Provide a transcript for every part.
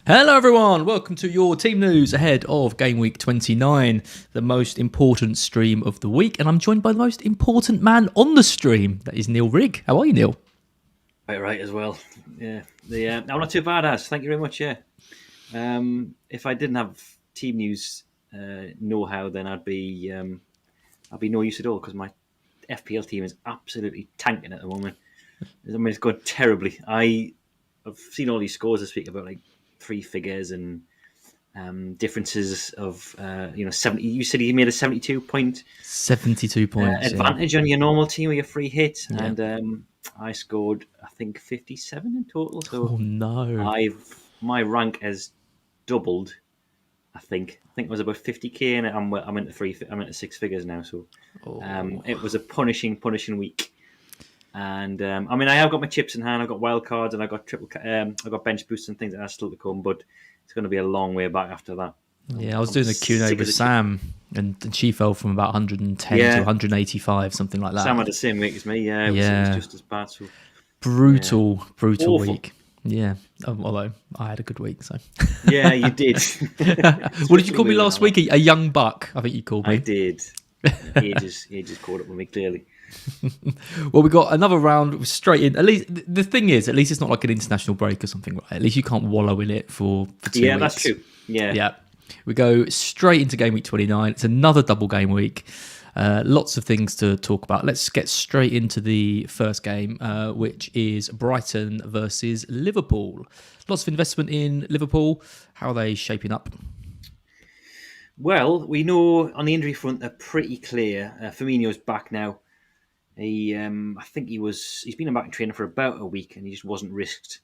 Hello everyone, welcome to your team news ahead of Gameweek 29, the most important stream of the week, and I'm joined by the most important man on the stream, that is Neale Rigg. How are you, Neale? Right as well. Yeah, I'm not too bad, as thank you very much. Yeah, if I didn't have team news know-how, then I'd be no use at all because my FPL team is absolutely tanking at the moment. I mean, it's going terribly. I've seen all these scores this week about like three figures and differences of 70. You said you made a 72 point 72 points advantage on your normal team with your free hit, Yeah. and I scored I think 57 in total. So Oh no. my rank has doubled. I think it was about 50k, and I'm into six figures now. So it was a punishing week. And I mean, I have got my chips in hand. I've got wild cards, and I've got I've got bench boosts and things that are still to come. But it's going to be a long way back after that. Yeah, I was doing the Q&A with Sam, and she fell from about 110 to 185, something like that. Sam had the same week as me. Yeah, it was just as bad. So brutal Awful. week. Yeah, although I had a good week, so. Yeah, you did. What did you call me last week? A young buck, I think you called me. I did. Ages caught up with me, clearly. Well, we got another round straight in. At least the thing is, at least it's not like an international break or something, right? At least you can't wallow in it for 2 weeks. Yeah, that's true. Yeah. We go straight into Game Week 29. It's another double game week. Lots of things to talk about. Let's get straight into the first game, which is Brighton versus Liverpool. Lots of investment in Liverpool. How are they shaping up? Well, we know on the injury front they're pretty clear. Firmino's back now. I think he's been back in training for about a week, and he just wasn't risked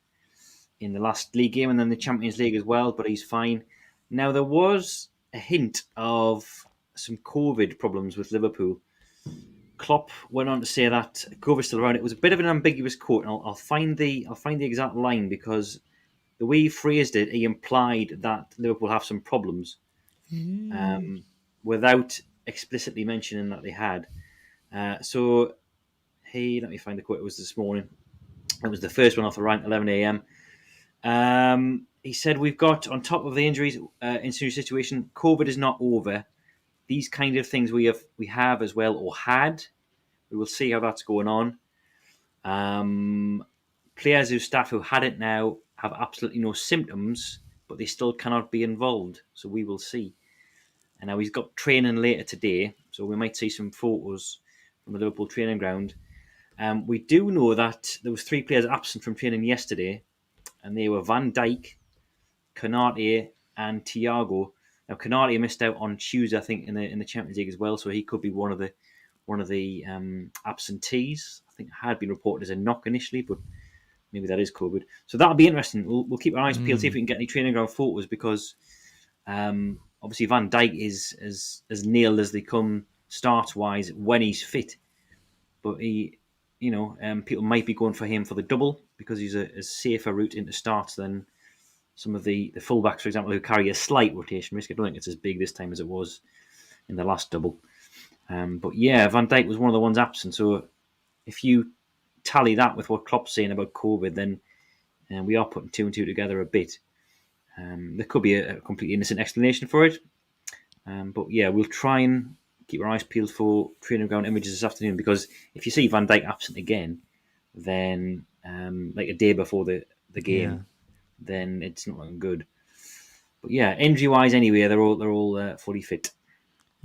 in the last league game and then the Champions League as well. But he's fine. Now there was a hint of some COVID problems with Liverpool. Klopp went on to say that COVID's still around. It was a bit of an ambiguous quote, and I'll find the exact line because the way he phrased it, he implied that Liverpool have some problems, without explicitly mentioning that they had. So let me find the quote. It was this morning. It was the first one off the rank, 11 a.m. He said, "We've got, on top of the injuries in situation, COVID is not over. These kind of things we have as well, or had. We will see how that's going on. Players staff who had it now have absolutely no symptoms, but they still cannot be involved. So we will see." And now he's got training later today, so we might see some photos from the Liverpool training ground. We do know that there was 3 players absent from training yesterday, and they were Van Dijk, Konate, and Thiago. Now Konate missed out on Tuesday, I think, in the Champions League as well, so he could be one of the absentees. I think it had been reported as a knock initially, but maybe that is COVID. So that'll be interesting. We'll keep our eyes peeled, see if we can get any training ground photos, because obviously Van Dijk is as nailed as they come starts wise when he's fit, but people might be going for him for the double because he's a safer route into starts than some of the fullbacks, for example, who carry a slight rotation risk. I don't think it's as big this time as it was in the last double. But yeah, Van Dijk was one of the ones absent. So if you tally that with what Klopp's saying about COVID, then we are putting 2 and 2 together a bit. There could be a completely innocent explanation for it. But yeah, we'll try and keep our eyes peeled for training ground images this afternoon, because if you see Van Dijk absent again, then like a day before the game, then it's not looking good. But yeah, injury-wise anyway, they're all fully fit.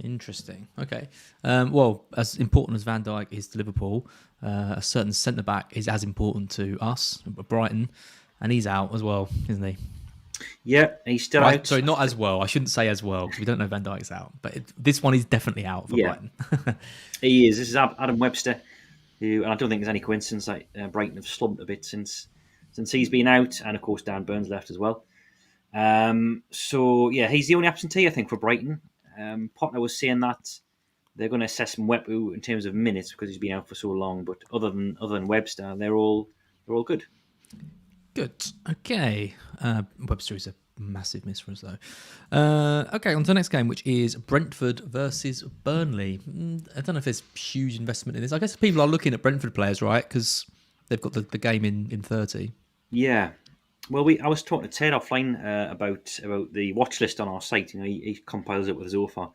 Interesting. Okay. Well, as important as Van Dijk is to Liverpool, a certain centre-back is as important to us, Brighton, and he's out as well, isn't he? Yeah, he's still out. Sorry, not as well. I shouldn't say as well, because we don't know Van Dijk's out. But this one is definitely out for Brighton. He is. This is Adam Webster, who, and I don't think there's any coincidence that Brighton have slumped a bit since he's been out, and of course Dan Burns left as well. So yeah, he's the only absentee, I think, for Brighton. Potter was saying that they're going to assess Mwepu in terms of minutes because he's been out for so long. But other than Webster, they're all good. Good. Okay. Webster is a massive miss for us, though. Okay, on to the next game, which is Brentford versus Burnley. I don't know if there's huge investment in this. I guess people are looking at Brentford players, right? Because they've got the game in 30. Yeah. Well, I was talking to Ted offline about the watch list on our site. He compiles it with Zophar.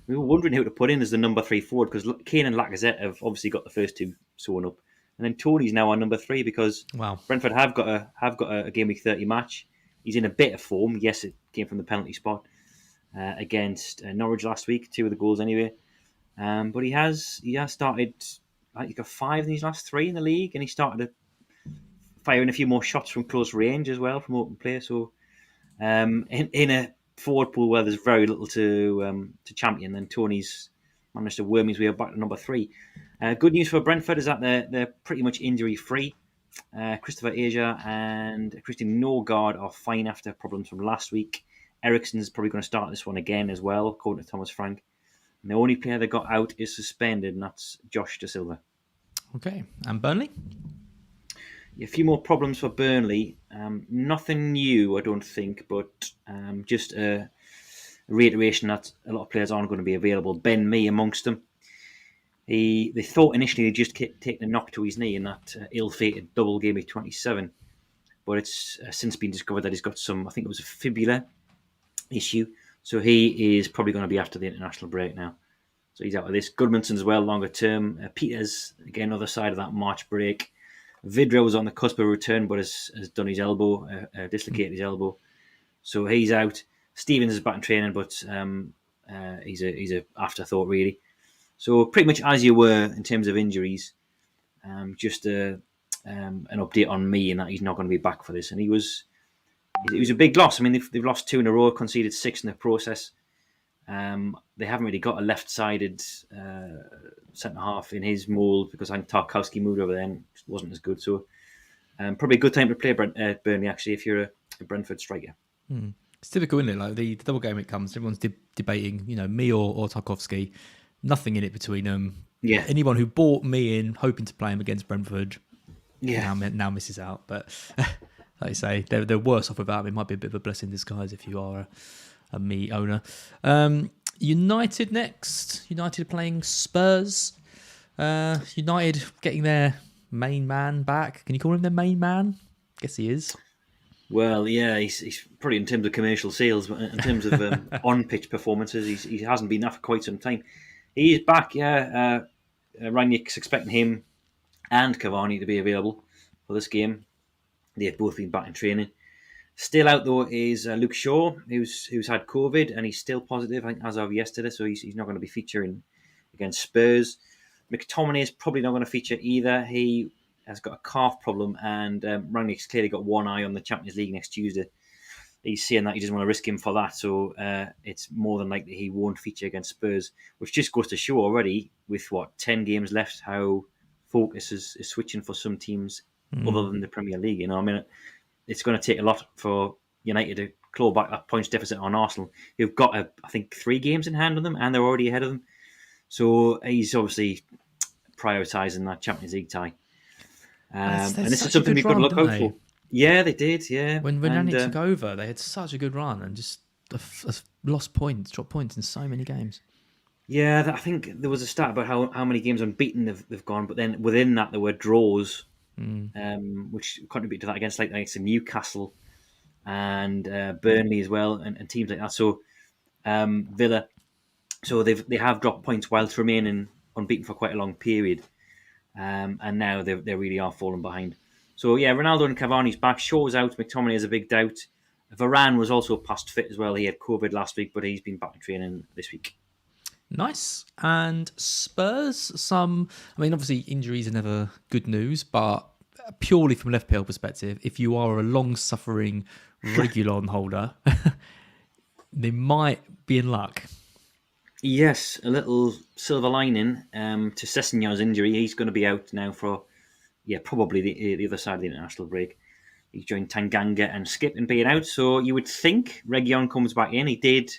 We were wondering who to put in as the number 3 forward because Kane and Lacazette have obviously got the first two sewn up, and then Tony's now on number 3 because Wow. Brentford have got a game week 30 match. He's in a bit of form. Yes, it came from the penalty spot against Norwich last week, 2 of the goals anyway. But he has started. I think he's got 5 in his last 3 in the league, and he started firing a few more shots from close range as well from open play. So in a forward pool where there's very little to champion, then Tony's managed to worm his way back to number 3. Good news for Brentford is that they're pretty much injury free. Christopher Asia and Christian Norgard are fine after problems from last week. Eriksen's probably going to start this one again as well, according to Thomas Frank. And the only player that got out is suspended, and that's Josh Da Silva. Okay. And Burnley? A few more problems for Burnley. Nothing new, I don't think, but just a reiteration that a lot of players aren't going to be available. Ben Mee amongst them. They thought initially he'd just taken a knock to his knee in that ill-fated double game of 27, but it's since been discovered that he's got some, I think it was a fibula issue, so he is probably going to be after the international break now. So he's out of this. Goodmanson as well, longer term. Peters, again, other side of that March break. Vidra was on the cusp of return, but has done his elbow, dislocated his elbow, so he's out. Stevens is back in training, but he's a afterthought really. So pretty much as you were in terms of injuries. Just an update on me and that he's not going to be back for this, and it was a big loss. I mean, they've lost 2 in a row, conceded 6 in the process. They haven't really got a left-sided centre half in his mould because I think Tarkowski moved over there and wasn't as good. So probably a good time to play Burnley actually if you're a Brentford striker. It's typical, isn't it? Like the double game it comes, everyone's debating, me or Tarkowski. Nothing in it between them. Yeah. Anyone who bought me in hoping to play him against Brentford, now misses out. But like you say, they're worse off without him. It might be a bit of a blessing in disguise if you are a me owner. United next. United playing Spurs. United getting their main man back. Can you call him their main man? Guess he is. Well, yeah, he's probably in terms of commercial sales, but in terms of on-pitch performances, he hasn't been that for quite some time. He's back, yeah. Rangnick's expecting him and Cavani to be available for this game. They've both been back in training. Still out though is Luke Shaw, who's had COVID and he's still positive, I think, as of yesterday, so he's not going to be featuring against Spurs. McTominay is probably not going to feature either. He has got a calf problem, and Rangnick's clearly got one eye on the Champions League next Tuesday. He's saying that he doesn't want to risk him for that, so it's more than likely he won't feature against Spurs, which just goes to show already, with 10 games left, how focus is switching for some teams other than the Premier League. I mean, it's going to take a lot for United to claw back that points deficit on Arsenal, who've got, I think, 3 games in hand on them, and they're already ahead of them. So he's obviously prioritising that Champions League tie. And this is something we've got to look out for. Yeah, they did, yeah. When Rangnick took over, they had such a good run and just dropped points in so many games. Yeah, I think there was a stat about how many games unbeaten they've gone, but then within that there were draws, which contributed to that against like Newcastle and Burnley as well, and teams like that. So Villa, so they have dropped points whilst remaining unbeaten for quite a long period, and now they really are falling behind. So yeah, Ronaldo and Cavani's back. Shaw's out. McTominay is a big doubt. Varane was also past fit as well. He had COVID last week, but he's been back in training this week. Nice. And Spurs, obviously injuries are never good news, but purely from an FPL perspective, if you are a long-suffering Regulon holder, they might be in luck. Yes, a little silver lining to Sessegnon's injury. He's going to be out now for, probably the other side of the international break. He's joined Tanganga and Skip in being out, so you would think Reguilon comes back in. He did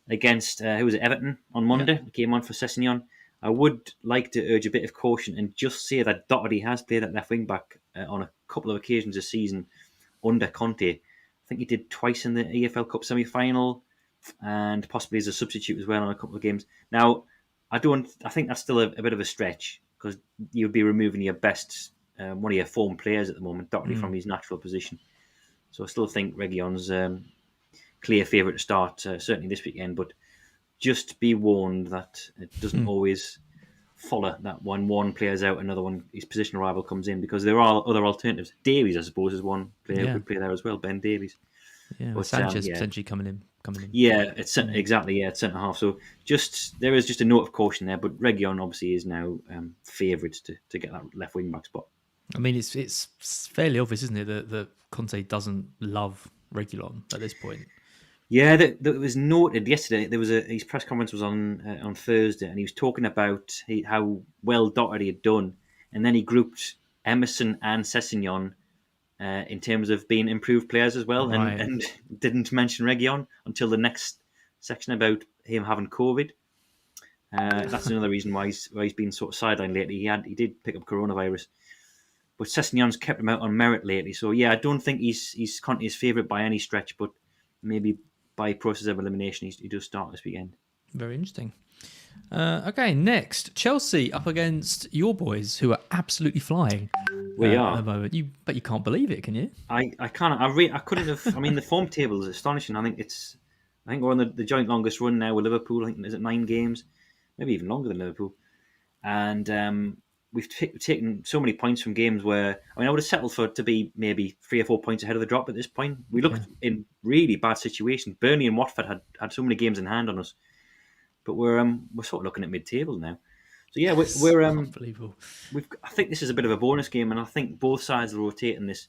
against Everton on Monday. He came on for Sessegnon. I would like to urge a bit of caution and just say that Doherty has played at left wing back on a couple of occasions this season under Conte. I think he did twice in the EFL Cup semi-final and possibly as a substitute as well on a couple of games. Now, I think that's still a bit of a stretch because you'd be removing your best, one of your form players at the moment, Doherty, from his natural position. So I still think Reguilon's clear favourite to start, certainly this weekend. But just be warned that it doesn't always follow that when one player's out, another one, his position rival comes in, because there are other alternatives. Davies, I suppose, is one player who could play there as well, Ben Davies. Yeah, with But Sanchez potentially coming in. Yeah, it's exactly, it's centre half. So there is just a note of caution there. But Reguilon obviously is now favoured to get that left wing back spot. I mean, it's fairly obvious, isn't it, that Conte doesn't love Reguilon at this point. Yeah, that was noted yesterday. There was his press conference was on Thursday, and he was talking about how well Doherty had done, and then he grouped Emerson and Sessegnon in terms of being improved players as well, Right. and didn't mention Reguilon until the next section about him having COVID. That's another reason why he's been sort of sidelined lately. He did pick up coronavirus, but Sessegnon's kept him out on merit lately. So yeah, I don't think he's Conte's favourite by any stretch, but maybe by process of elimination, he does start this weekend. Very interesting. Okay, next, Chelsea up against your boys, who are absolutely flying. We are at the moment. But you can't believe it, can you? I can't. I couldn't have. I mean, the form table is astonishing. I think we're on the joint longest run now with Liverpool. I think is it 9 games, maybe even longer than Liverpool. And we've taken so many points from games where I would have settled for to be maybe 3 or 4 points ahead of the drop at this point. We looked in really bad situations. Burnley and Watford had so many games in hand on us, but we're sort of looking at mid-table now. So yeah, we're unbelievable. I think this is a bit of a bonus game, and I think both sides will rotate in this.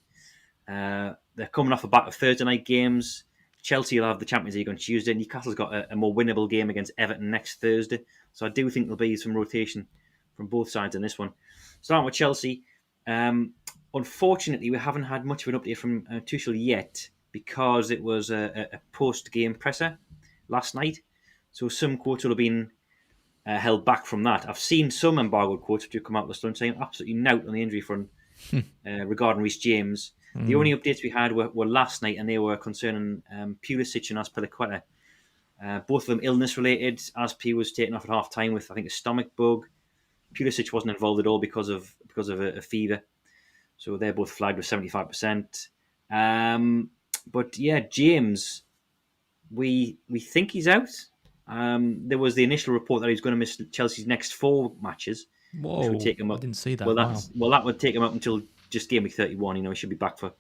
They're coming off a back of Thursday night games. Chelsea will have the Champions League on Tuesday. Newcastle's got a more winnable game against Everton next Thursday. So I do think there'll be some rotation from both sides in this one. Starting with Chelsea. Unfortunately, we haven't had much of an update from Tuchel yet because it was a post-game presser last night. So some quotes will have been held back from that. I've seen some embargoed quotes which have come out this lunch saying absolutely nout on the injury front regarding Reece James. The only updates we had were last night, and they were concerning Pulisic and Azpilicueta. Both of them illness related. Azpi was taken off at half time with, I think, a stomach bug. Pulisic wasn't involved at all because of a fever. So they're both flagged with 75%. But yeah, James, we think he's out. There was the initial report that he's going to miss Chelsea's next 4 matches. Whoa, which would take him up. I didn't see that. Well, that would take him up until just game week 31. He should be back for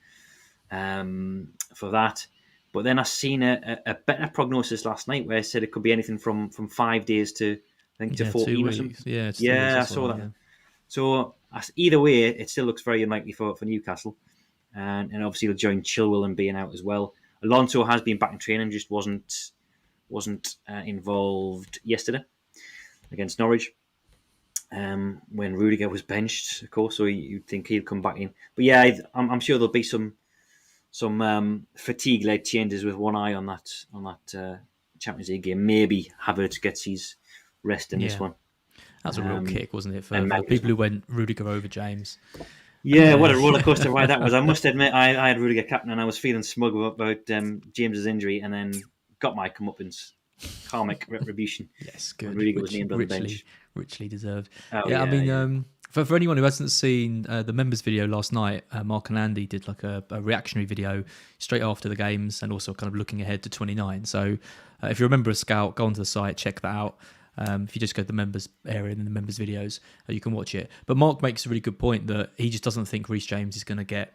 that. But then I seen a better prognosis last night where I said it could be anything from 5 days to, I think, to 14 or something. Yeah, I saw that. Yeah. So either way, it still looks very unlikely for Newcastle. And obviously he'll join Chilwell and being out as well. Alonso has been back in training, just wasn't involved yesterday against Norwich. When Rudiger was benched, of course, so you'd think he'd come back in. But yeah, I'm sure there'll be some fatigue-led changes with one eye on that Champions League game. Maybe Havertz gets his rest in this one. That was a real kick, wasn't it, for the people who went Rudiger over James? Yeah, what a rollercoaster ride that was. I must admit, I had Rudiger captain, and I was feeling smug about James's injury, and then got my comeuppance, karmic retribution. Yes, good. Rudiger was named on the bench. Richly deserved. Oh, I mean, for anyone who hasn't seen the members video last night, Mark and Andy did like a reactionary video straight after the games, and also kind of looking ahead to 29. So if you're a member of Scout, go onto the site, check that out. If you just go to the members area and then the members videos, you can watch it. But Mark makes a really good point that he just doesn't think Reece James is going to get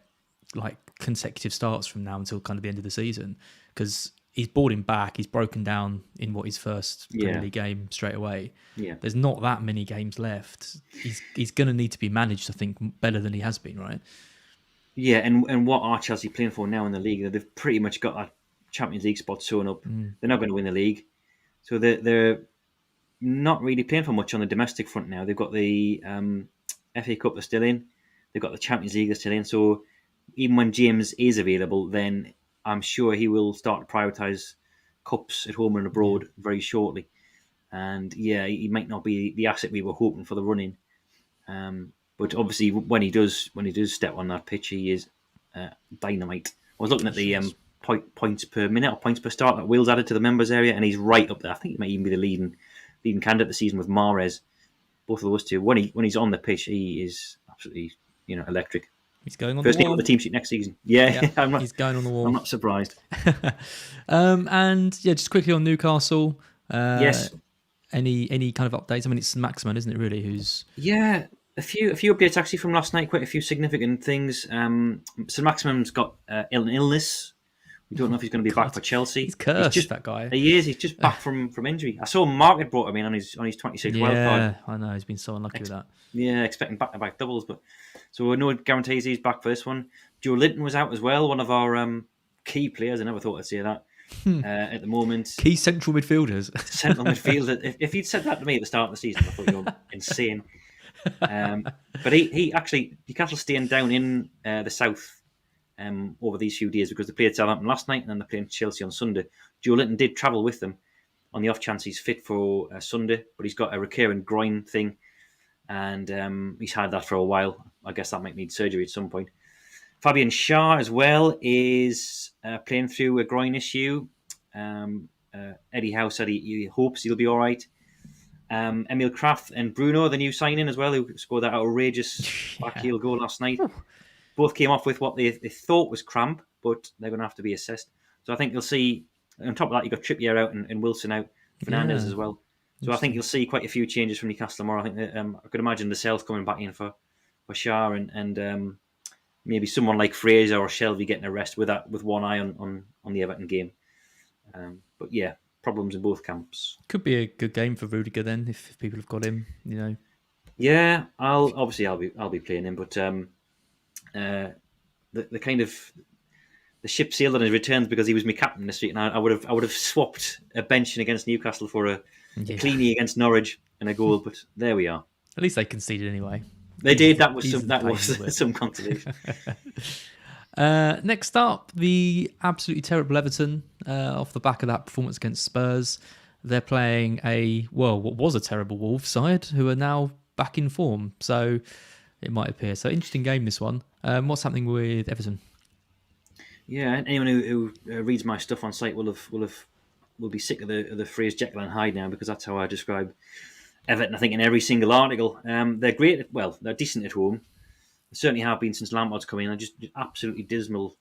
like consecutive starts from now until kind of the end of the season, because he's brought him back. He's broken down in his first Premier League game straight away. Yeah. There's not that many games left. He's going to need to be managed, I think, better than he has been, right? Yeah, and what are Chelsea playing for now in the league? They've pretty much got that Champions League spot sewn up. They're not going to win the league. So they're not really playing for much on the domestic front now. They've got the FA Cup they're still in. They've got the Champions League they're still in. So even when James is available, then I'm sure he will start to prioritise cups at home and abroad very shortly. And yeah, he might not be the asset we were hoping for the run-in. But obviously, when he does step on that pitch, he is dynamite. I was looking at the points per minute or points per start that Will's added to the members area, and he's right up there. I think he might even be the leading candidate this season with Mahrez. Both of those two. When he's on the pitch, he is absolutely electric. He's going on First the name wall. on the team sheet next season. Yeah, He's going on the wall. I'm not surprised. And yeah, just quickly on Newcastle. Yes. Any kind of updates? I mean, it's Maximin, isn't it? Really, who's A few updates actually from last night. Quite a few significant things. So Maximum's got an illness. We don't know if he's going to be back for Chelsea. He's cursed, just, that guy. He is. He's just back from injury. I saw Market brought him in on his 26 wild card. Yeah, I know. He's been so unlucky with that. Yeah, expecting back-to-back doubles, but so no guarantees he's back for this one. Joe Linton was out as well, one of our key players. I never thought I'd say that. At the moment, key central midfielders. Central midfielder. If you'd said that to me at the start of the season, I thought you were insane. But he actually, Newcastle staying down in the south over these few days because they played Southampton last night and then they're playing Chelsea on Sunday. Joe Linton did travel with them on the off chance he's fit for Sunday, but he's got a recurring groin thing and he's had that for a while. I guess that might need surgery at some point. Fabian Schär as well is playing through a groin issue. Eddie Howe said he hopes he'll be all right. Emil Kraft and Bruno, the new signing as well, who scored that outrageous back-heel goal last night. Both came off with what they thought was cramp, but they're going to have to be assessed. So I think you'll see, on top of that, you've got Trippier out and Wilson out, Fernandes as well. So I think you'll see quite a few changes from Newcastle tomorrow. I think that, I could imagine the sales coming back in for Schär and maybe someone like Fraser or Shelby getting a rest with one eye on the Everton game. But yeah, problems in both camps. Could be a good game for Rudiger then if people have got him. Yeah, I'll be playing him, but the kind of the ship sailed on his returns because he was my captain this week, and I would have swapped a benching against Newcastle for a cleanie against Norwich and a goal, but there we are. At least they conceded anyway. They did. That was some consolation. Next up, the absolutely terrible Everton. Off the back of that performance against Spurs, they're playing what was a terrible Wolves side, who are now back in form. So it might appear. So interesting game, this one. What's happening with Everton? Yeah, anyone who reads my stuff on site will be sick of the phrase Jekyll and Hyde now, because that's how I describe Everton, I think, in every single article. They're great. They're decent at home. They certainly have been since Lampard's come in. They're just absolutely dismal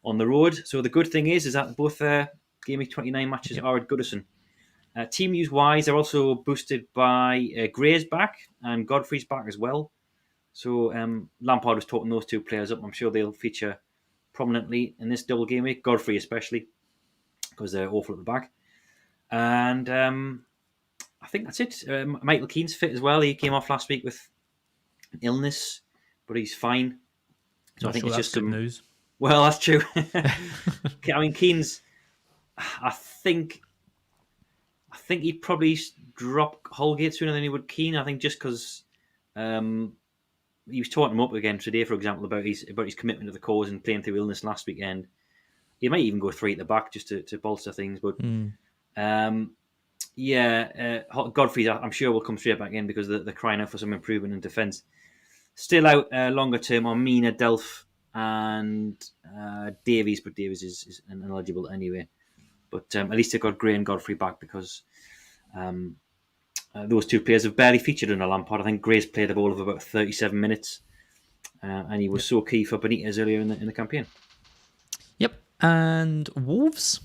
on the road. So the good thing is that both GW29 matches are at Goodison. Team news wise, they're also boosted by Gray's back and Godfrey's back as well. So Lampard was talking those two players up. I'm sure they'll feature prominently in this double game week. Godfrey especially, because they're awful at the back. And I think that's it. Michael Keane's fit as well. He came off last week with an illness, but he's fine. So I think it's just some news. Well, that's true. I mean, Keane's. I think he'd probably drop Holgate sooner than he would Keane. I think just because he was talking him up again today, for example, about his commitment to the cause and playing through illness last weekend. He might even go 3 at the back just to bolster things, but. Godfrey, I'm sure, will come straight back in because they're crying out for some improvement in defence. Still out longer term on Mina, Delph, and Davies, but Davies is ineligible anyway. But at least they've got Gray and Godfrey back because those two players have barely featured under Lampard. I think Gray's played a ball of about 37 minutes, and he was so key for Benitez earlier in the campaign. Yep, and Wolves.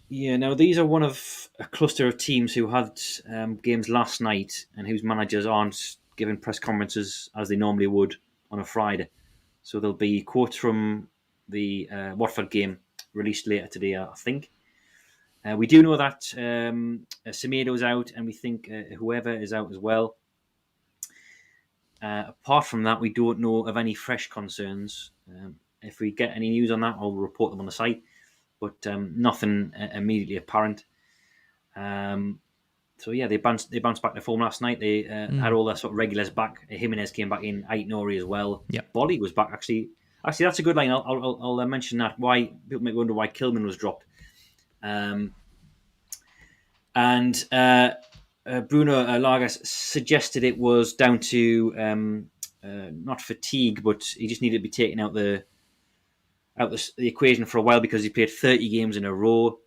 Yeah. Now these are one of a cluster of teams who had games last night and whose managers aren't giving press conferences as they normally would on a Friday. So there'll be quotes from the Watford game released later today, I think. We do know that Semedo's out, and we think whoever is out as well. Apart from that, we don't know of any fresh concerns. If we get any news on that, I'll report them on the site. But nothing immediately apparent. So yeah, they bounced back to form last night. They had all their sort of regulars back. Jimenez came back in, Ait-Nouri as well. Yep. Bolly was back actually. Actually, that's a good line. I'll mention that. Why people may wonder why Kilman was dropped. And Bruno Largas suggested it was down to not fatigue, but he just needed to be taken out the equation for a while because he played 30 games in a row,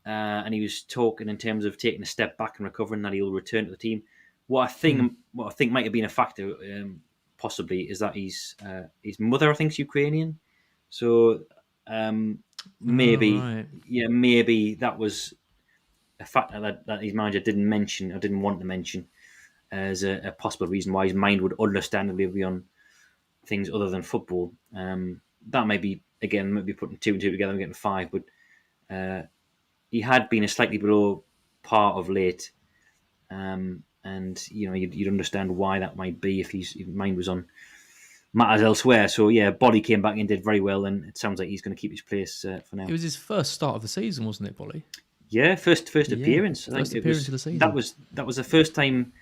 and he was talking in terms of taking a step back and recovering that he'll return to the team. What I think might have been a factor, possibly is that his mother, I think, is Ukrainian. So maybe, right. maybe that was a factor that his manager didn't mention or didn't want to mention as a possible reason why his mind would understandably be on things other than football. That may be, again, maybe putting two and two together and getting five, but he had been a slightly below par of late. And you'd understand why that might be if his mind was on matters elsewhere. So yeah, Bolly came back and did very well, and it sounds like he's going to keep his place for now. It was his first start of the season, wasn't it, Bolly? Yeah, first appearance. I think first appearance of the season. That was the first time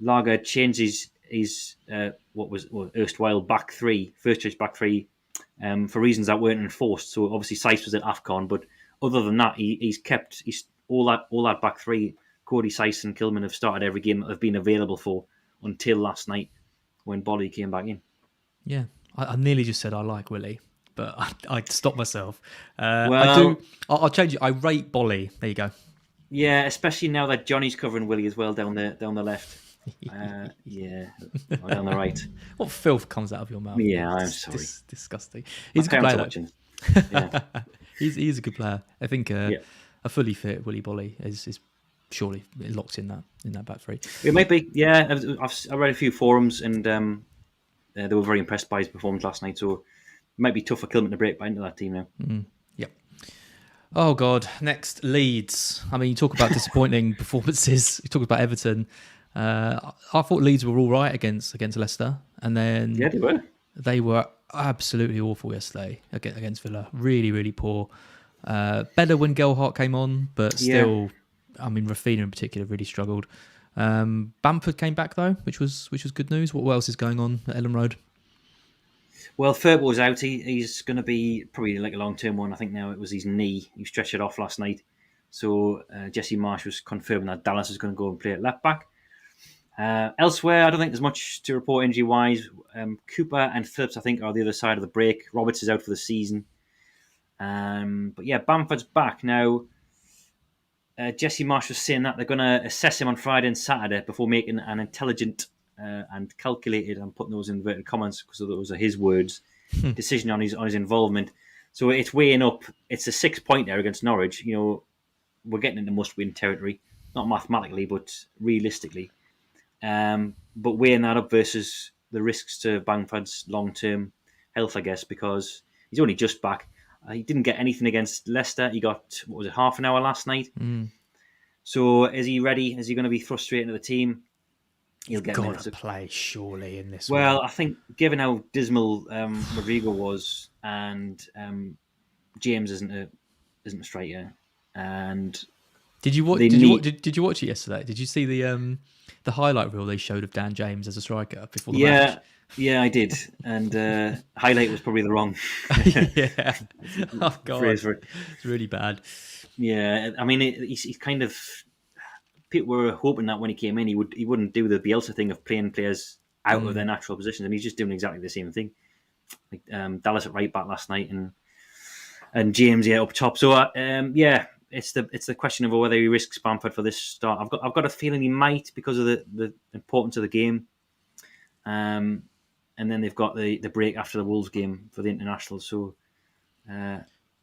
Lager changed his erstwhile back three, first choice back three, for reasons that weren't enforced. So obviously Sykes was at AFCON, but other than that, he's kept all that back three. Cody, Sykes, and Kilman have started every game that they've been available for until last night when Bolly came back in. Yeah, I nearly just said I like Willie, but I stopped myself. Well, I'll change it. I rate Bolly. There you go. Yeah, especially now that Johnny's covering Willie as well down the left. Down the right. What filth comes out of your mouth? Yeah, I'm sorry. Disgusting. He's a good player. Yeah. he's a good player. I think a fully fit Willie Bolly is surely locked in that back three. It might be. Yeah, I read a few forums and they were very impressed by his performance last night. So it might be tough for Kilman to break back into that team now. Yep. Oh God! Next, Leeds. I mean, you talk about disappointing performances. You talk about Everton. I thought Leeds were all right against Leicester, and then they were. They were absolutely awful yesterday against Villa. Really, really poor. Better when Gelhardt came on, but still, I mean, Rafinha in particular really struggled. Bamford came back though, which was good news. What else is going on at Ellen Road? Well, Furbol's out. He's going to be probably like a long-term one. I think now it was his knee. He stretched it off last night. So Jesse Marsh was confirming that Dallas is going to go and play at left back. Elsewhere, I don't think there's much to report injury-wise. Cooper and Phillips, I think, are the other side of the break. Roberts is out for the season. But yeah, Bamford's back. Now, Jesse Marsh was saying that they're going to assess him on Friday and Saturday before making an intelligent and calculated, I'm putting those in inverted commas because those are his words, decision on his involvement. So it's weighing up. It's a 6-point there against Norwich. We're getting into must-win territory, not mathematically, but realistically. But weighing that up versus the risks to Bamford's long-term health, I guess, because he's only just back. He didn't get anything against Leicester. He got, half an hour last night. So is he ready? Is he going to be thrust straight into the team? He'll get got to play surely in this. Well, I think given how dismal Rodrigo was, and James isn't a striker, and did you watch it yesterday? Did you see the highlight reel they showed of Dan James as a striker before the match? Yeah, I did, and highlight was probably the wrong. Yeah, oh God, phrase for it. It's really bad. Yeah, I mean, he's kind of. People were hoping that when he came in, he wouldn't do the Bielsa thing of playing players out of their natural positions, and he's just doing exactly the same thing. Like Dallas at right back last night, and James up top. So it's the question of whether he risks Bamford for this start. I've got a feeling he might because of the importance of the game, and then they've got the break after the Wolves game for the international. So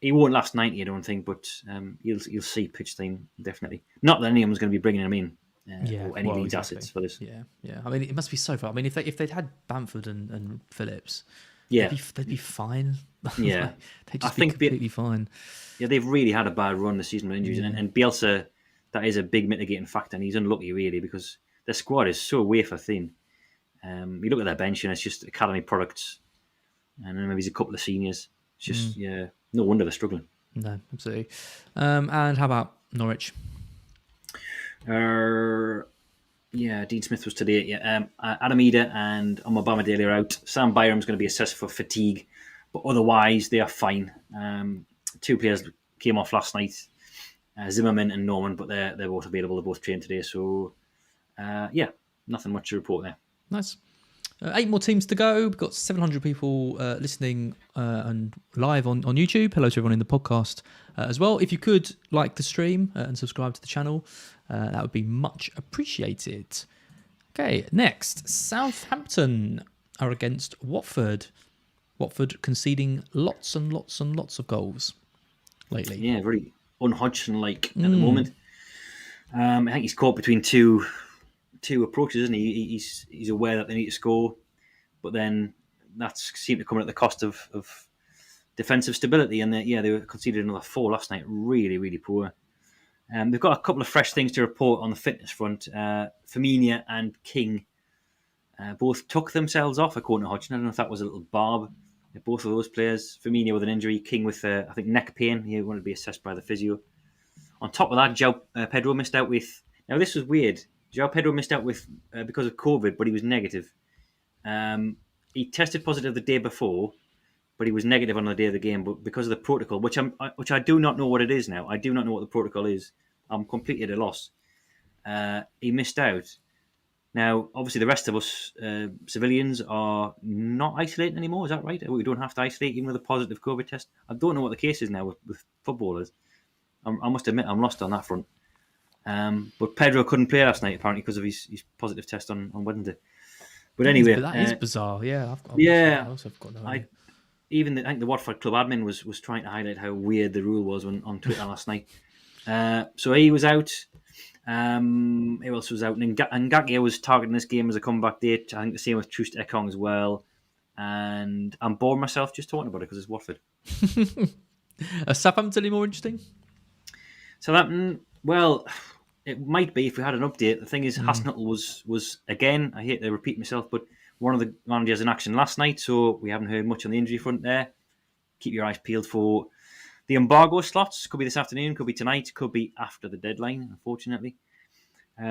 he won't last 90, I don't think, but you'll see pitch time definitely. Not that anyone's going to be bringing him in or any Leeds assets for this. Yeah. I mean, it must be so far. I mean, if they'd had Bamford and Phillips, they'd be fine. Yeah, they'd just be completely fine. Yeah, they've really had a bad run this season with injuries, and Bielsa, that is a big mitigating factor, and he's unlucky really because their squad is so wafer thin. You look at their bench and it's just academy products, and then maybe there's a couple of seniors. It's just no wonder they're struggling. No, absolutely. And how about Norwich? Dean Smith was today. Adam Eder and Omobama Daly are out. Sam Byram's going to be assessed for fatigue, but otherwise they are fine. 2 players came off last night, Zimmerman and Norman, but they're both available. They're both trained today, so nothing much to report there. Nice. 8 more teams to go. We've got 700 people listening and live on YouTube. Hello to everyone in the podcast as well. If you could like the stream and subscribe to the channel, that would be much appreciated. Okay, next, Southampton. are against Watford. Watford conceding lots and lots and lots of goals lately. Yeah, very un-Hodgson-like at the moment. I think he's caught between two approaches, isn't he? He's aware that they need to score, but then that's seemed to come at the cost of defensive stability. And they were conceded another 4 last night. Really, really poor. They've got a couple of fresh things to report on the fitness front. Firmino and King both took themselves off, according to Hodgson. I don't know if that was a little barb. Both of those players, Firmino with an injury, King with, I think, neck pain. He wanted to be assessed by the physio. On top of that, João Pedro missed out with... Now, this was weird. João Pedro missed out with because of COVID, but he was negative. He tested positive the day before, but he was negative on the day of the game. But because of the protocol, which I do not know what it is now. I do not know what the protocol is. I'm completely at a loss. He missed out. Now, obviously, the rest of us civilians are not isolating anymore. Is that right? We don't have to isolate even with a positive COVID test. I don't know what the case is now with footballers. I must admit, I'm lost on that front. But Pedro couldn't play last night, apparently, because of his positive test on Wednesday. But anyway... That is bizarre, yeah. I also got no idea. I think the Watford club admin was trying to highlight how weird the rule was on Twitter last night. So he was out. Who else was out? And Ngakia was targeting this game as a comeback date. I think the same with Troost Ekong as well. And I'm bored myself just talking about it because it's Watford. Southampton any more interesting? Southampton, well, it might be if we had an update. The thing is, Hasenhüttl was again, I hate to repeat myself, but one of the managers in action last night, so we haven't heard much on the injury front there. Keep your eyes peeled for the embargo slots. Could be this afternoon, could be tonight, could be after the deadline, unfortunately.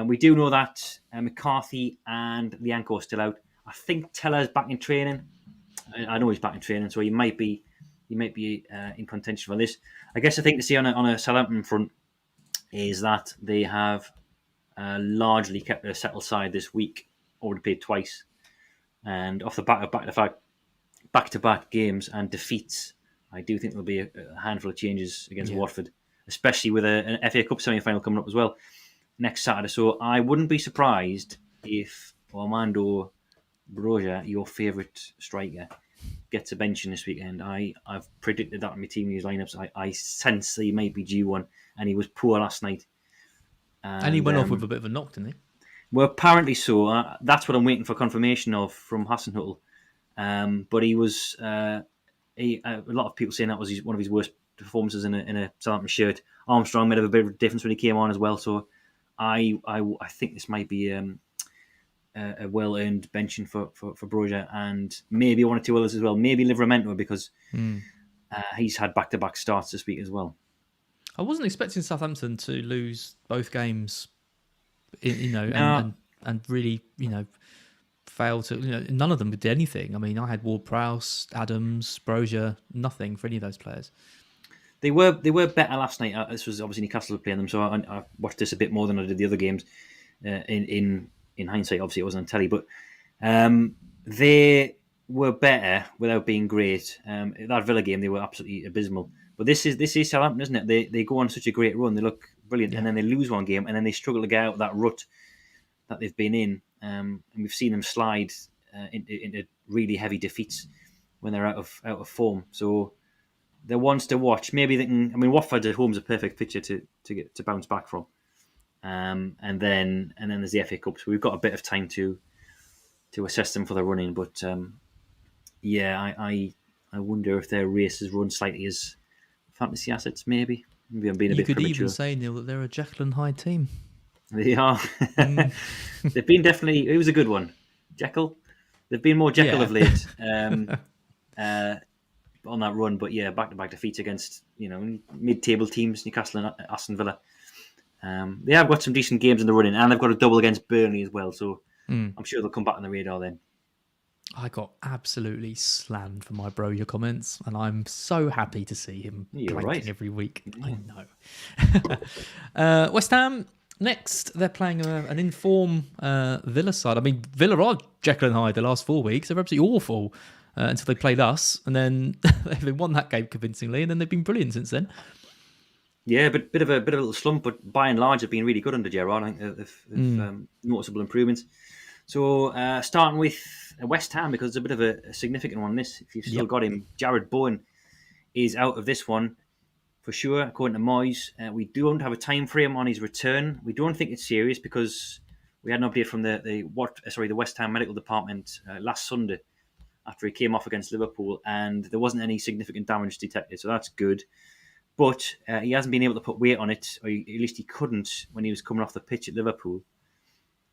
We do know that McCarthy and Lianco are still out. I think Teller's back in training. I know he's back in training, so he might be in contention for this. I guess the thing to see on a Southampton front is that they have largely kept their settled side this week, already played twice. And off the back of back-to-back games and defeats, I do think there'll be a handful of changes against Watford, especially with an FA Cup semi-final coming up as well next Saturday. So I wouldn't be surprised if Armando Broja, your favourite striker, gets a benching this weekend. I've predicted that in my team news lineups. I sense he might be due one, and he was poor last night. And he went off with a bit of a knock, didn't he? Well, apparently so. That's what I'm waiting for confirmation of from Hasenhüttl. But he was... a lot of people saying that was one of his worst performances in a Southampton shirt. Armstrong made a bit of a difference when he came on as well. So I think this might be a well-earned benching for Broja, and maybe one or two others as well. Maybe Livramento, because he's had back-to-back starts this week as well. I wasn't expecting Southampton to lose both games, and really, fail to. None of them did anything. I mean, I had Ward-Prowse, Adams, Broja, nothing for any of those players. They were better last night. This was obviously Newcastle playing them, so I watched this a bit more than I did the other games. In hindsight, obviously it wasn't on telly, but they were better without being great. That Villa game, they were absolutely abysmal. But this is Southampton, isn't it? They go on such a great run, they look brilliant, and then they lose one game, and then they struggle to get out of that rut that they've been in. And we've seen them slide into really heavy defeats when they're out of form. So they're ones to watch. Maybe they can. I mean, Watford at home is a perfect picture to bounce back from. And then there's the FA Cup, so we've got a bit of time to assess them for the running. But I wonder if their race has run slightly as fantasy assets. Maybe I'm being a bit premature. You could even say, Neil, that they're a Jekyll and Hyde team. They are. They've been definitely. It was a good one, Jekyll. They've been more Jekyll of late on that run, but back-to-back defeats against mid-table teams, Newcastle and Aston Villa. They have got some decent games in the running, and they've got a double against Burnley as well. So I'm sure they'll come back on the radar then. I got absolutely slammed for my Broja comments, and I'm so happy to see him blanking every week. I know. West Ham next, they're playing an informed Villa side. I mean, Villa are Jekyll and Hyde the last 4 weeks. They're absolutely awful until they played us, and then they've won that game convincingly, and then they've been brilliant since then. Yeah, but bit of a little slump, but by and large, have been really good under Gerrard. I think they've noticeable improvements. So starting with West Ham, because it's a bit of a significant one. This, if you've still Yep. got him, Jared Bowen is out of this one for sure, according to Moyes. We don't have a time frame on his return. We don't think it's serious because we had an update from the West Ham medical department last Sunday after he came off against Liverpool, and there wasn't any significant damage detected, so that's good. But he hasn't been able to put weight on it, or at least he couldn't when he was coming off the pitch at Liverpool,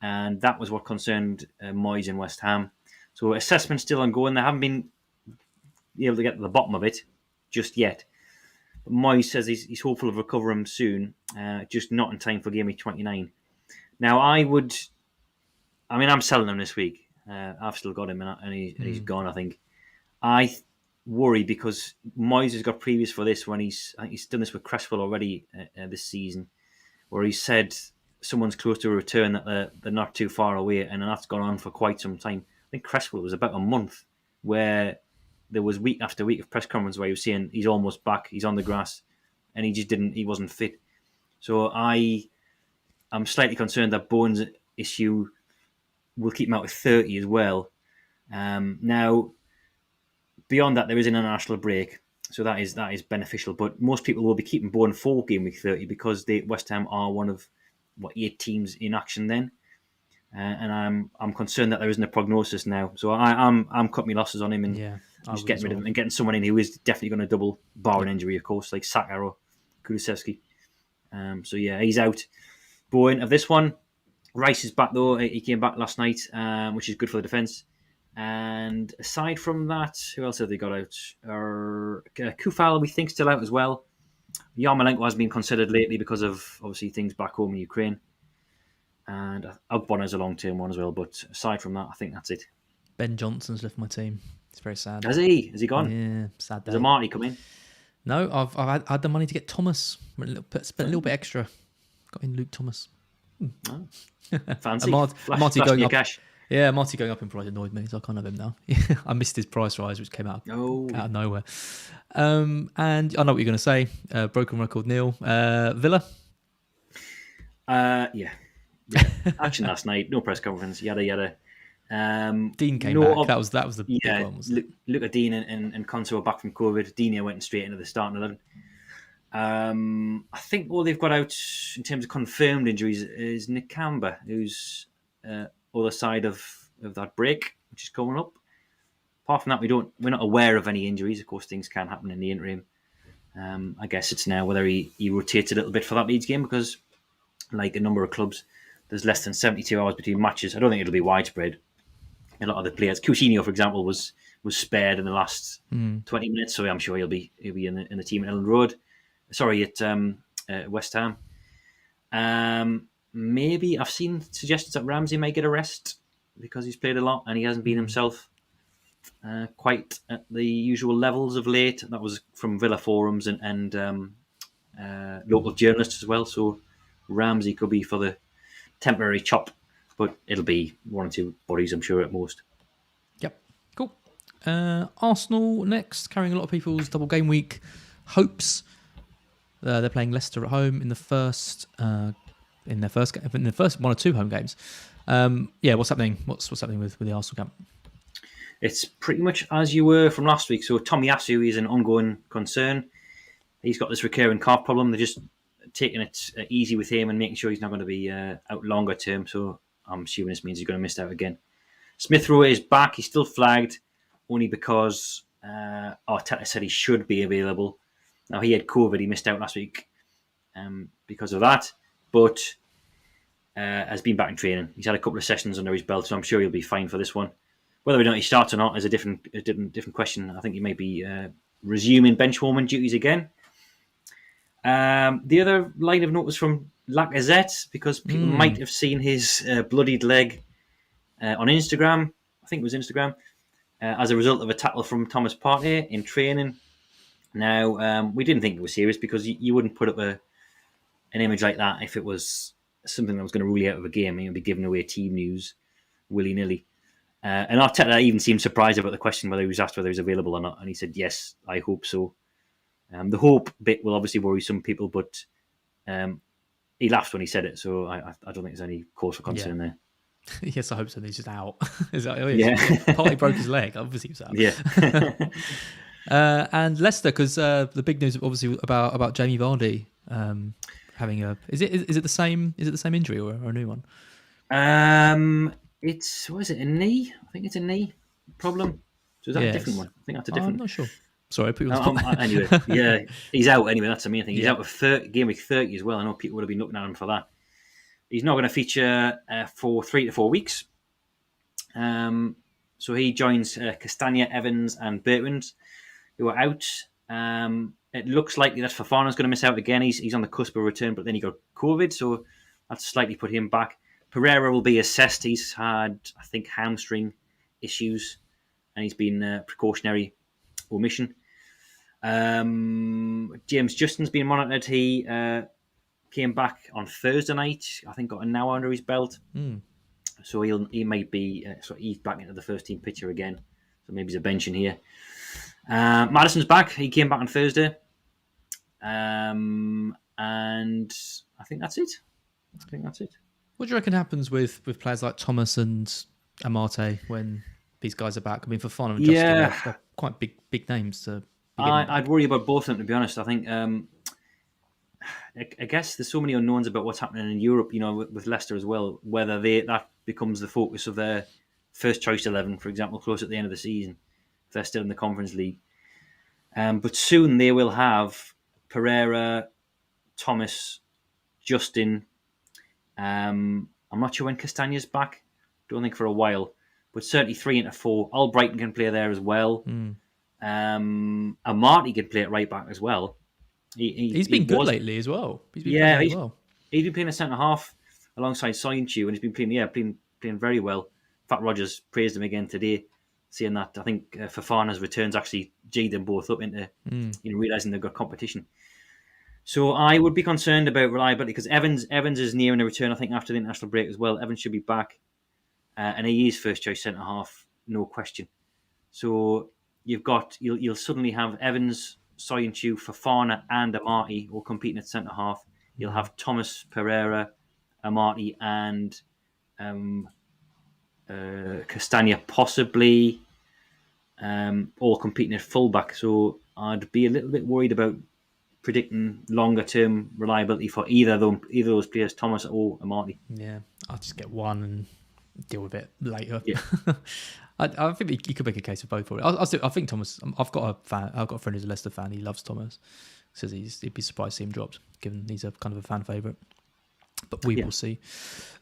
and that was what concerned Moyes and West Ham. So assessment's still ongoing. They haven't been able to get to the bottom of it just yet. But Moyes says he's hopeful of recovering soon, just not in time for Gameweek 29. Now, I'm selling him this week. I've still got him, and he's gone, I think. I worry because Moyes has got previous for this when he's done this with Cresswell already this season, where he said someone's close to a return, that they're not too far away, and that's gone on for quite some time. I think Cresswell was about a month where there was week after week of press conference where he was saying he's almost back, he's on the grass, and he wasn't fit. So I'm slightly concerned that Bowen's issue will keep him out with 30 as well. Now, beyond that, there is an international break, so that is beneficial. But most people will be keeping Bowen for Game Week 30 because West Ham are one of 8 teams in action then, and I'm concerned that there isn't a prognosis now. So I'm cutting my losses on him and just getting rid of him and getting someone in who is definitely going to double, barring injury, of course, like Saka or Kulusevski. So yeah, he's out. Bowen of this one. Rice is back though. He came back last night, which is good for the defence. And aside from that, who else have they got out? Kufal, we think, still out as well. Yarmolenko has been considered lately because of obviously things back home in Ukraine. And Ogbonna is a long-term one as well. But aside from that, I think that's it. Ben Johnson's left my team. It's very sad. Has he? Has he gone? Yeah, sad day. Has Marty come in? No, I've had the money to get Thomas. Spent a little bit extra. Got in Luke Thomas. Oh. Fancy. Marty going up. Cash. Yeah, Marty going up in price annoyed me, so I can't have him now. I missed his price rise, which came out of nowhere. And I know what you're going to say. Broken record, Neale. Villa? Yeah. Action last night. No press conference. Yada yada. Dean came back. That was the big one. Wasn't it? Look at Dean and Conte were back from COVID. Dean went straight into the starting 11. I think all they've got out in terms of confirmed injuries is Nick Camber, who's other side of that break, which is coming up. Apart from that, we're not aware of any injuries. Of course, things can happen in the interim. I guess it's now whether he rotates a little bit for that Leeds game because, like a number of clubs, there's less than 72 hours between matches. I don't think it'll be widespread. A lot of the players, Coutinho, for example, was spared in the last 20 minutes, so I'm sure he'll be in the team at Ellen Road. Sorry, at West Ham. Maybe I've seen suggestions that Ramsey may get a rest because he's played a lot and he hasn't been himself quite at the usual levels of late. That was from Villa forums and local journalists as well. So Ramsey could be for the temporary chop, but it'll be 1 or 2 bodies, I'm sure, at most. Yep, cool. Arsenal next, carrying a lot of people's double game week hopes. They're playing Leicester at home in the first 1 or 2 home games. What's happening? What's happening with the Arsenal camp? It's pretty much as you were from last week. So Tomiyasu is an ongoing concern. He's got this recurring calf problem. They're just taking it easy with him and making sure he's not going to be out longer term. So I'm assuming this means he's going to miss out again. Smith Rowe is back. He's still flagged only because Arteta said he should be available. Now, he had COVID. He missed out last week because of that, but has been back in training. He's had a couple of sessions under his belt, so I'm sure he'll be fine for this one. Whether or not he starts or not is a different question. I think he may be resuming bench warming duties again. The other line of note was from Lacazette, because people might have seen his bloodied leg on Instagram. I think it was Instagram, as a result of a tackle from Thomas Partey in training. Now, we didn't think it was serious because you wouldn't put up an image like that if it was something that was going to rule you out of a game and you'd be giving away team news willy-nilly. And Arteta even seemed surprised about the question whether he was asked whether he was available or not, and he said, yes, I hope so. The hope bit will obviously worry some people, but he laughed when he said it, so I don't think there's any cause for concern there. Yes, I hope so. He's just out. Is that, Yeah. Partey broke his leg. Obviously, he was out. Yeah. And Leicester, because the big news obviously about Jamie Vardy having a is it the same injury or a new one? It's what is it? A knee? I think it's a knee problem. So is that a different Yes, one? I think that's a I'm different. not sure. Sorry, I put you on the spot. Anyway, yeah, he's out anyway. That's the main thing. He's Yeah. out of game week 30 as well. I know people would have been looking at him for that. He's not going to feature for 3 to 4 weeks. So he joins Castagna, Evans, and Bertrand, who are out. It looks likely that Fofana's going to miss out again. He's on the cusp of return, but then he got COVID, so that's slightly put him back. Pereira will be assessed. He's had, I think, hamstring issues, and he's been precautionary omission. James Justin's been monitored. He came back on Thursday night. I think got an hour under his belt. So he might be eased back into the first team picture again. So maybe he's a bench in here. Maddison's back. He came back on Thursday. And I think that's it. What do you reckon happens with players like Thomas and Amate when these guys are back? I mean, Fofana and Justin are quite big names to I'd worry about both of them, to be honest. I think I guess there's so many unknowns about what's happening in Europe, with Leicester as well, whether that becomes the focus of their first choice 11, for example, close at the end of the season, if they're still in the Conference League. But soon they will have Pereira, Thomas, Justin. I'm not sure when Castagna's back. Don't think for a while, but certainly 3 into 4. Brighton can play there as well. Amate can play at right back as well. He's been good lately as well. He's been playing really well. He's been playing a centre half alongside Soyuncu, and he's been playing very well. Fat Rogers praised him again today, saying that I think Fofana's returns actually G'd them both up into realising they've got competition. So I would be concerned about reliability because Evans is nearing a return, I think, after the international break as well. Evans should be back, and he is first choice centre half, no question. So you'll suddenly have Evans, Soyuncu, Fofana, and Amate all competing at centre half. You'll have Thomas, Pereira, Amate, and Castagna possibly all competing at fullback. So I'd be a little bit worried about predicting longer term reliability for either of those players, Thomas or Amate. Yeah, I'll just get one and deal with it later. Yeah. I think you could make a case for both for it. I think Thomas. I've got a friend who's a Leicester fan. He loves Thomas. Says he'd be surprised to see him dropped, given he's a kind of a fan favourite. But we will see.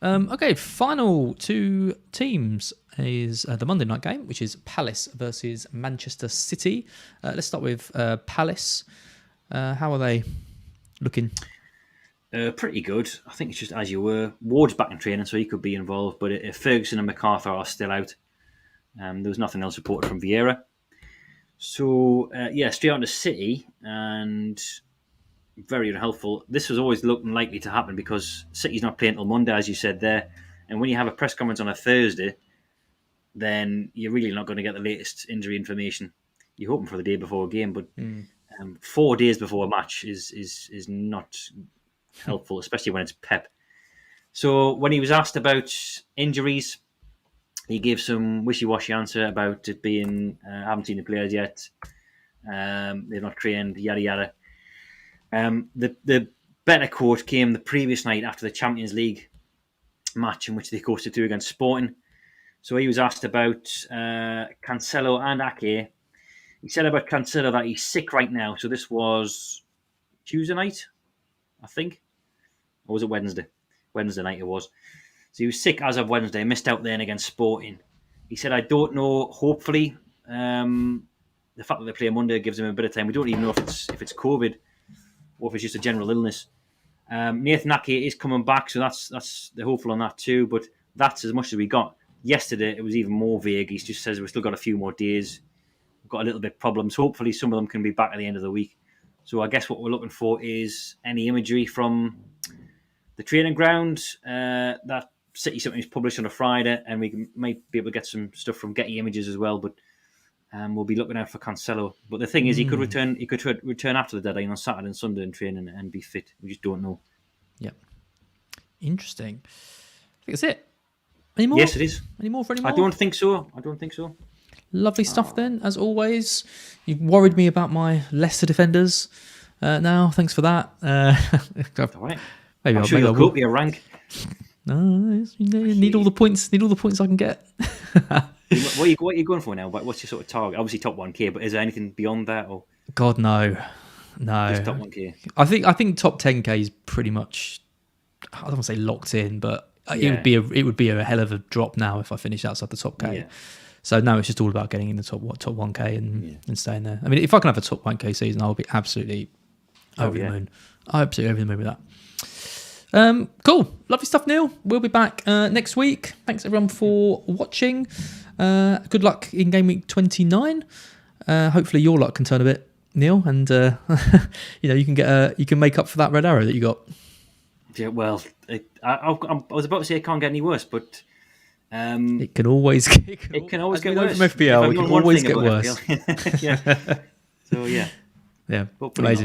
Okay, final 2 teams is the Monday night game, which is Palace versus Manchester City. Let's start with Palace. How are they looking? Pretty good. I think it's just as you were. Ward's back in training, so he could be involved. But if Ferguson and MacArthur are still out, there was nothing else reported from Vieira. So, straight on to City, and very unhelpful. This was always looking likely to happen because City's not playing until Monday, as you said there. And when you have a press conference on a Thursday, then you're really not going to get the latest injury information. You're hoping for the day before a game, but 4 days before a match is not helpful, especially when it's Pep. So when he was asked about injuries, he gave some wishy-washy answer about it being, I haven't seen the players yet, they're not trained, yada yada. The better quote came the previous night after the Champions League match in which they coasted through against Sporting. So he was asked about Cancelo and Ake. He said about Cancelo that he's sick right now. So this was Tuesday night, I think. Or was it Wednesday? Wednesday night it was. So he was sick as of Wednesday, missed out then against Sporting. He said, I don't know, hopefully, the fact that they play Monday gives him a bit of time. We don't even know if it's COVID or if it's just a general illness. Nathan Ake is coming back, so that's they're hopeful on that too, but that's as much as we got. Yesterday, it was even more vague. He just says we've still got a few more days. We've got a little bit of problems. Hopefully, some of them can be back at the end of the week. So I guess what we're looking for is any imagery from the training ground that City something is published on a Friday, and we might be able to get some stuff from Getty Images as well. But we'll be looking out for Cancelo. But the thing is, he could return. He could return after the deadline on Saturday and Sunday in training and be fit. We just don't know. Yeah, interesting. I think that's it. Any more? Yes, it is. Any more for any more? I don't think so. Lovely stuff then, as always. You've worried me about my Leicester defenders now. Thanks for that. All right. Maybe I'm sure you'll go up your rank. No, you need all the points. Need all the points I can get. What are you going for now? What's your sort of target? Obviously top 1K, but is there anything beyond that? Or God, no. just top 1K? I think top 10K is pretty much, I don't want to say locked in, but it would be a hell of a drop now if I finish outside the top K. Yeah. So now it's just all about getting in the top 1K and staying there. I mean, if I can have a top 1K season, I'll be absolutely over the moon. Absolutely over the moon with that. Cool. Lovely stuff, Neil. We'll be back next week. Thanks everyone for watching. Good luck in game week 29. Hopefully your luck can turn a bit, Neil, and you can make up for that red arrow that you got. Yeah, well, I was about to say it can't get any worse, but it can always get worse. From FPL, it can always get worse. Yeah. So yeah, amazing.